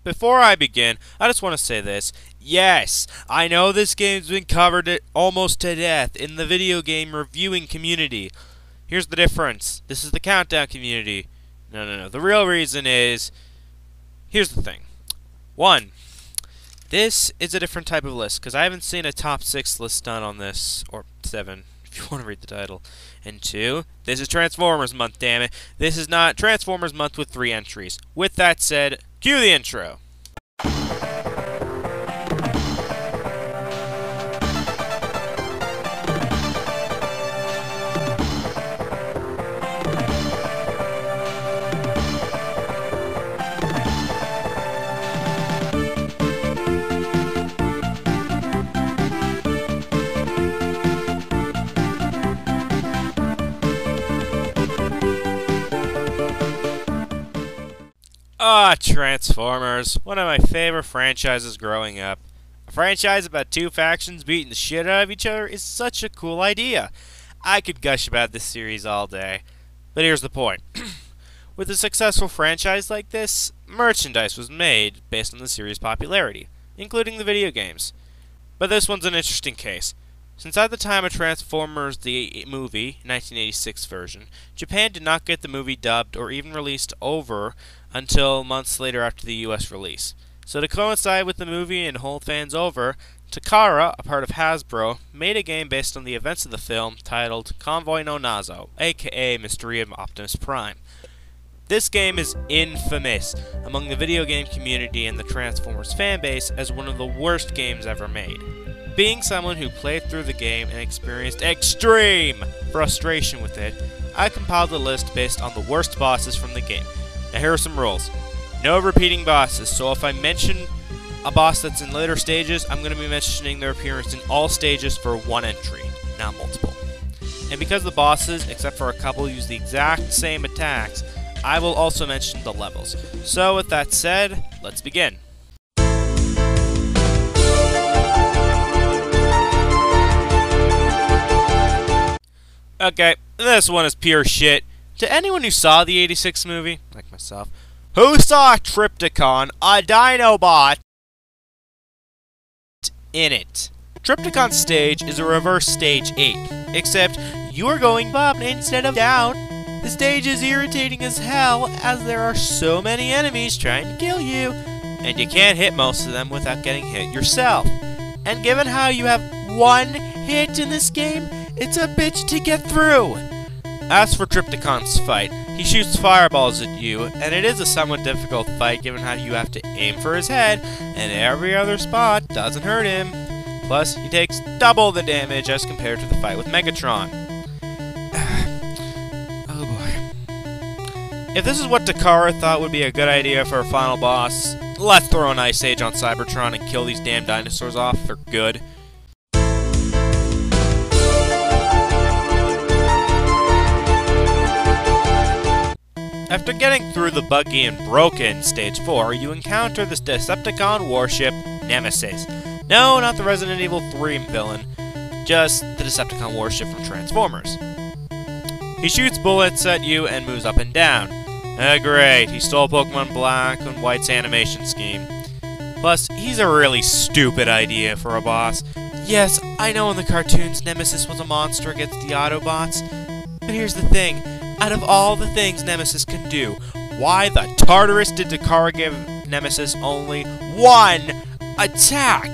Before I begin, I just want to say this. Yes, I know this game's been covered almost to death in the video game reviewing community. Here's the difference. This is the countdown community. No. The real reason is, here's the thing. 1. This is a different type of list, because I haven't seen a top 6 list done on this, or 7, if you want to read the title. And 2, this is Transformers Month, damn it. This is not Transformers Month with 3 entries. With that said, cue the intro. Transformers, one of my favorite franchises growing up. A franchise about 2 factions beating the shit out of each other is such a cool idea. I could gush about this series all day. But here's the point. With a successful franchise like this, merchandise was made based on the series' popularity, including the video games. But this one's an interesting case. Since at the time of Transformers the movie, 1986 version, Japan did not get the movie dubbed or even released over until months later after the US release. So to coincide with the movie and hold fans over, Takara, a part of Hasbro, made a game based on the events of the film titled Convoy no Nazo, aka Mystery of Optimus Prime. This game is infamous among the video game community and the Transformers fanbase as one of the worst games ever made. Being someone who played through the game and experienced extreme frustration with it, I compiled a list based on the worst bosses from the game. Now here are some rules. No repeating bosses, so if I mention a boss that's in later stages, I'm going to be mentioning their appearance in all stages for 1 entry, not multiple. And because the bosses, except for a couple, use the exact same attacks, I will also mention the levels. So with that said, let's begin. Okay, this one is pure shit. To anyone who saw the 86 movie, like myself, who saw Trypticon, a Dinobot, in it. Trypticon's stage is a reverse stage 8, except you are going up instead of down. The stage is irritating as hell as there are so many enemies trying to kill you, and you can't hit most of them without getting hit yourself. And given how you have 1 hit in this game, it's a bitch to get through. As for Trypticon's fight, he shoots fireballs at you, and it is a somewhat difficult fight given how you have to aim for his head, and every other spot doesn't hurt him. Plus, he takes double the damage as compared to the fight with Megatron. Oh boy. If this is what Takara thought would be a good idea for a final boss, let's throw an Ice Age on Cybertron and kill these damn dinosaurs off for good. After getting through the buggy and broken Stage 4, you encounter this Decepticon warship, Nemesis. No, not the Resident Evil 3 villain, just the Decepticon warship from Transformers. He shoots bullets at you and moves up and down. Great, he stole Pokemon Black and White's animation scheme. Plus, he's a really stupid idea for a boss. Yes, I know in the cartoons Nemesis was a monster against the Autobots, but here's the thing. Out of all the things Nemesis can do, why the Tartarus did Takara give Nemesis only 1 attack?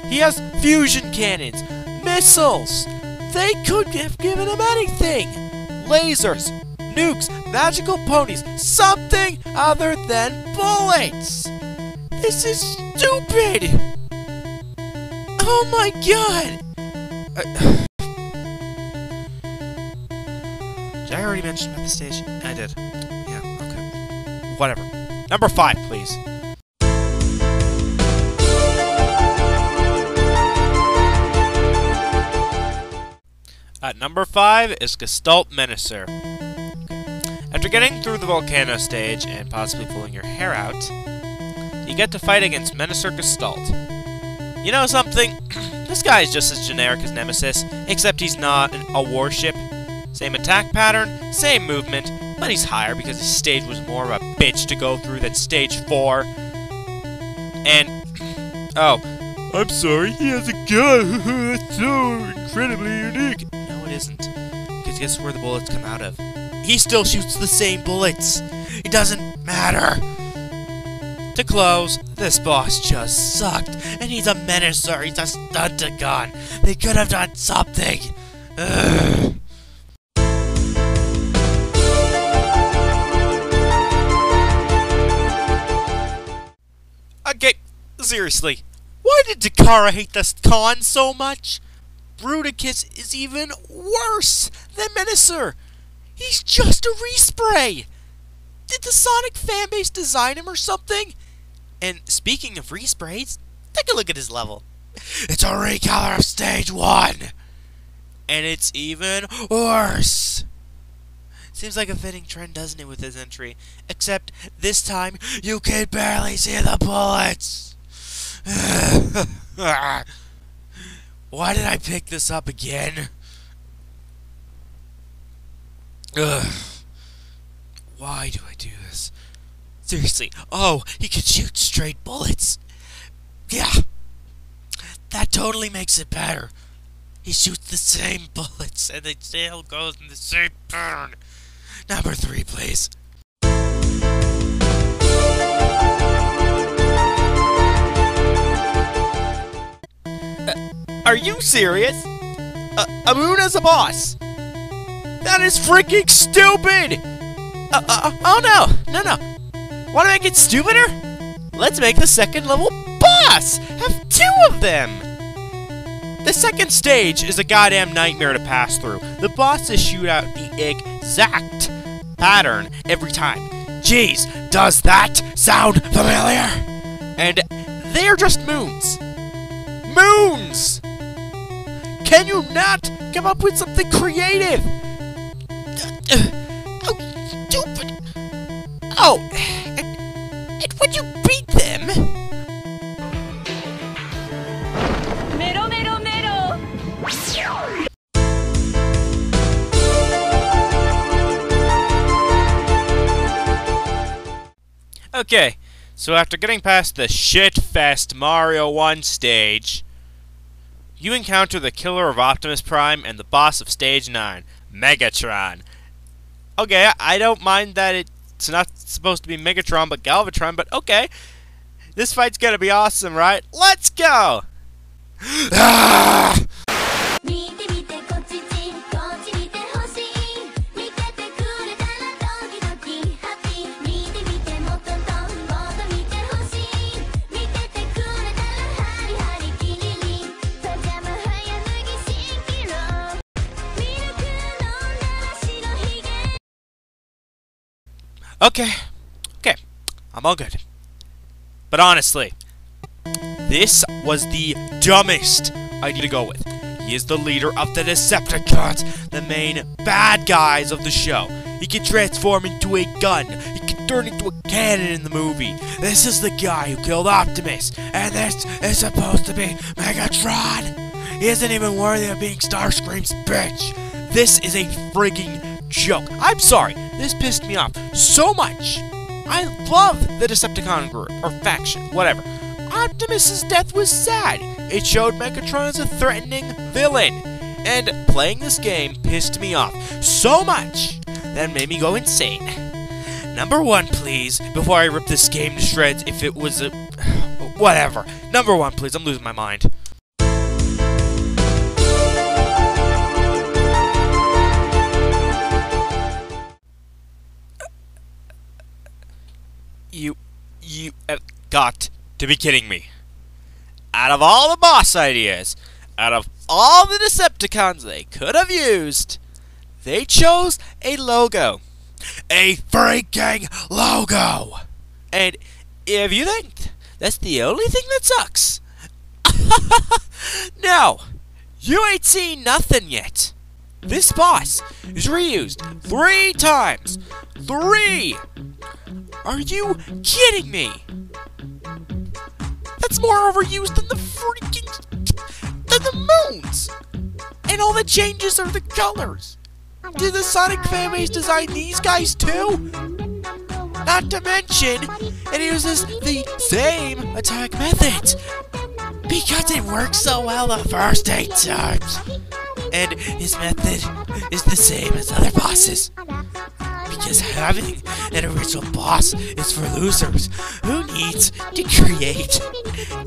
He has fusion cannons, missiles. They could have given him anything. Lasers, nukes, magical ponies, something other than bullets. This is stupid. Oh my god. Did I already mention about the stage? I did. Yeah, okay. Whatever. Number 5, please. At number 5 is Gestalt Menacer. After getting through the volcano stage and possibly pulling your hair out, you get to fight against Menacer Gestalt. You know something? This guy is just as generic as Nemesis, except he's not a warship. Same attack pattern, same movement, but he's higher because his stage was more of a bitch to go through than Stage 4. And, oh, I'm sorry, he has a gun. That's so incredibly unique. No, it isn't. Because guess where the bullets come out of? He still shoots the same bullets. It doesn't matter. To close, this boss just sucked. And he's a menacer. He's a stunt-a-gun. They could have done something. Ugh. Okay, seriously, why did Takara hate this con so much? Bruticus is even worse than Menacer. He's just a respray. Did the Sonic fanbase design him or something? And speaking of resprays, take a look at his level. It's a recolor of Stage 1. And it's even worse. Seems like a fitting trend, doesn't it, with his entry? Except, this time, you can barely see the bullets! Why did I pick this up again? Ugh. Why do I do this? Seriously, oh, he can shoot straight bullets! Yeah! That totally makes it better. He shoots the same bullets, and the tail goes in the same pattern. Number 3, please. Are you serious? Amuna's a boss. That is freaking stupid! Oh no! No. Want to make it stupider? Let's make the second level boss! Have 2 of them! The second stage is a goddamn nightmare to pass through. The bosses shoot out the exact pattern every time. Jeez, does that sound familiar? And they are just moons. Moons! Can you not come up with something creative? Oh, stupid! Oh, and would you beat them? Mero, mero, mero! Okay, so after getting past the shit-fest Mario 1 stage, you encounter the killer of Optimus Prime and the boss of Stage 9, Megatron. Okay, I don't mind that it's not supposed to be Megatron but Galvatron, but okay. This fight's gonna be awesome, right? Let's go! Ah! Okay, I'm all good. But honestly, this was the dumbest idea to go with. He is the leader of the Decepticons, the main bad guys of the show. He can transform into a gun. He can turn into a cannon in the movie. This is the guy who killed Optimus, and this is supposed to be Megatron. He isn't even worthy of being Starscream's bitch. This is a frigging joke. I'm sorry, this pissed me off so much. I love the Decepticon group, or faction, whatever. Optimus's death was sad. It showed Megatron as a threatening villain. And playing this game pissed me off so much that it made me go insane. Number 1, please, before I rip this game to shreds if it was a... whatever. Number 1, please, I'm losing my mind. You have got to be kidding me. Out of all the boss ideas, out of all the Decepticons they could have used, they chose a logo. A freaking logo! And if you think that's the only thing that sucks, no, you ain't seen nothing yet. This boss is reused 3 times. 3! Are you kidding me? That's more overused than the moons! And all the changes are the colors. Did the Sonic fanbase design these guys too? Not to mention, it uses the same attack method. Because it worked so well the first 8 times. And his method is the same as other bosses. Because having an original boss is for losers who needs to create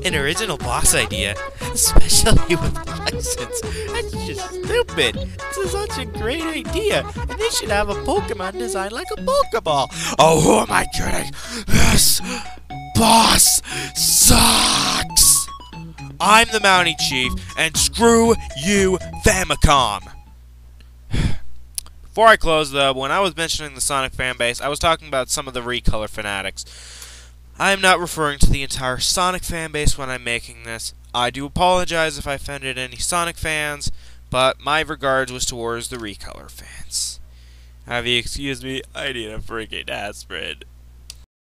an original boss idea, especially with a license. That's just stupid. It's such a great idea, and they should have a Pokemon designed like a Pokeball. Oh, who am I kidding? This boss sucks. I'm the Mountie Chief, and screw you, Famicom. Before I close, though, when I was mentioning the Sonic fanbase, I was talking about some of the recolor fanatics. I am not referring to the entire Sonic fanbase when I'm making this. I do apologize if I offended any Sonic fans, but my regards was towards the recolor fans. Have you excused me? I need a freaking aspirin.